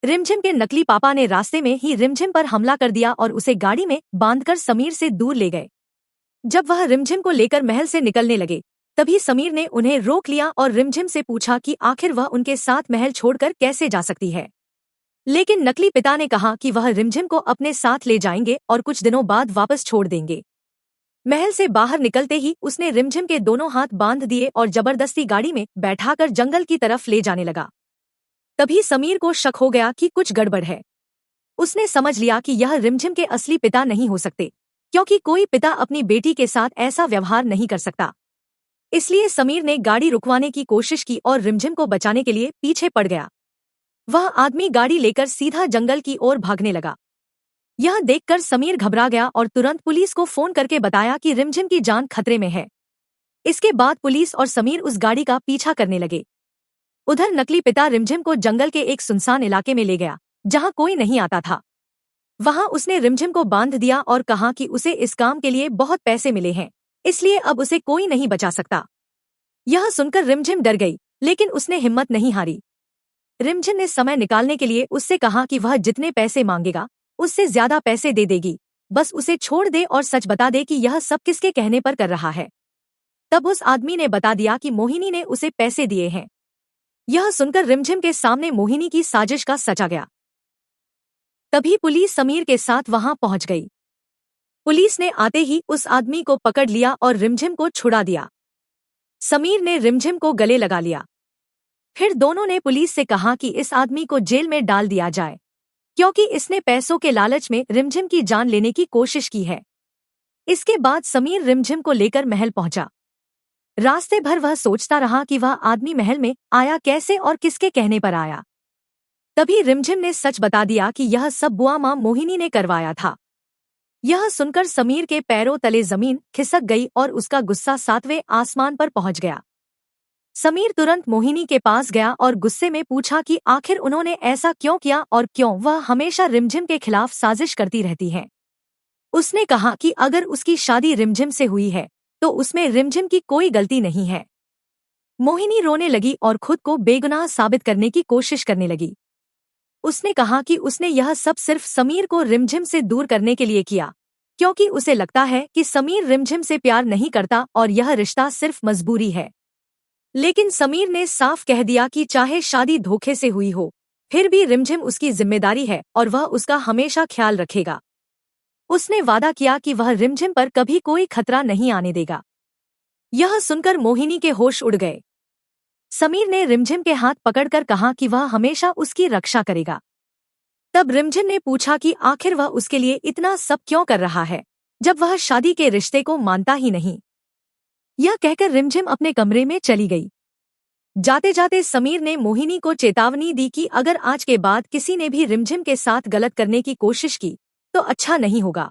रिमझिम के नकली पापा ने रास्ते में ही रिमझिम पर हमला कर दिया और उसे गाड़ी में बांधकर समीर से दूर ले गए। जब वह रिमझिम को लेकर महल से निकलने लगे, तभी समीर ने उन्हें रोक लिया और रिमझिम से पूछा कि आखिर वह उनके साथ महल छोड़कर कैसे जा सकती है। लेकिन नकली पिता ने कहा कि वह रिमझिम को अपने साथ ले जाएंगे और कुछ दिनों बाद वापस छोड़ देंगे। महल से बाहर निकलते ही उसने रिमझिम के दोनों हाथ बांध दिए और जबरदस्ती गाड़ी में बैठाकर जंगल की तरफ ले जाने लगा। तभी समीर को शक हो गया कि कुछ गड़बड़ है। उसने समझ लिया कि यह रिमझिम के असली पिता नहीं हो सकते, क्योंकि कोई पिता अपनी बेटी के साथ ऐसा व्यवहार नहीं कर सकता। इसलिए समीर ने गाड़ी रुकवाने की कोशिश की और रिमझिम को बचाने के लिए पीछे पड़ गया। वह आदमी गाड़ी लेकर सीधा जंगल की ओर भागने लगा। यह देखकर समीर घबरा गया और तुरंत पुलिस को फोन करके बताया कि रिमझिम की जान खतरे में है। इसके बाद पुलिस और समीर उस गाड़ी का पीछा करने लगे। उधर नकली पिता रिमझिम को जंगल के एक सुनसान इलाके में ले गया, जहां कोई नहीं आता था। वहां उसने रिमझिम को बांध दिया और कहा कि उसे इस काम के लिए बहुत पैसे मिले हैं, इसलिए अब उसे कोई नहीं बचा सकता। यह सुनकर रिमझिम डर गई, लेकिन उसने हिम्मत नहीं हारी। रिमझिम ने समय निकालने के लिए उससे कहा कि वह जितने पैसे मांगेगा उससे ज्यादा पैसे दे देगी, बस उसे छोड़ दे और सच बता दे कि यह सब किसके कहने पर कर रहा है। तब उस आदमी ने बता दिया कि मोहिनी ने उसे पैसे दिए हैं। यह सुनकर रिमझिम के सामने मोहिनी की साजिश का सच आ गया। तभी पुलिस समीर के साथ वहां पहुंच गई। पुलिस ने आते ही उस आदमी को पकड़ लिया और रिमझिम को छुड़ा दिया। समीर ने रिमझिम को गले लगा लिया। फिर दोनों ने पुलिस से कहा कि इस आदमी को जेल में डाल दिया जाए, क्योंकि इसने पैसों के लालच में रिमझिम की जान लेने की कोशिश की है। इसके बाद समीर रिमझिम को लेकर महल पहुंचा। रास्ते भर वह सोचता रहा कि वह आदमी महल में आया कैसे और किसके कहने पर आया। तभी रिमझिम ने सच बता दिया कि यह सब बुआ मां मोहिनी ने करवाया था। यह सुनकर समीर के पैरों तले जमीन खिसक गई और उसका गुस्सा 7वें आसमान पर पहुंच गया। समीर तुरंत मोहिनी के पास गया और गुस्से में पूछा कि आखिर उन्होंने ऐसा क्यों किया और क्यों वह हमेशा रिमझिम के खिलाफ साजिश करती रहती है। उसने कहा कि अगर उसकी शादी रिमझिम से हुई है तो उसमें रिमझिम की कोई गलती नहीं है। मोहिनी रोने लगी और खुद को बेगुनाह साबित करने की कोशिश करने लगी। उसने कहा कि उसने यह सब सिर्फ समीर को रिमझिम से दूर करने के लिए किया, क्योंकि उसे लगता है कि समीर रिमझिम से प्यार नहीं करता और यह रिश्ता सिर्फ मजबूरी है। लेकिन समीर ने साफ कह दिया कि चाहे शादी धोखे से हुई हो, फिर भी रिमझिम उसकी जिम्मेदारी है और वह उसका हमेशा ख्याल रखेगा। उसने वादा किया कि वह रिमझिम पर कभी कोई खतरा नहीं आने देगा। यह सुनकर मोहिनी के होश उड़ गए। समीर ने रिमझिम के हाथ पकड़कर कहा कि वह हमेशा उसकी रक्षा करेगा। तब रिमझिम ने पूछा कि आखिर वह उसके लिए इतना सब क्यों कर रहा है, जब वह शादी के रिश्ते को मानता ही नहीं। यह कहकर रिमझिम अपने कमरे में चली गई। जाते जाते समीर ने मोहिनी को चेतावनी दी कि अगर आज के बाद किसी ने भी रिमझिम के साथ गलत करने की कोशिश की तो अच्छा नहीं होगा।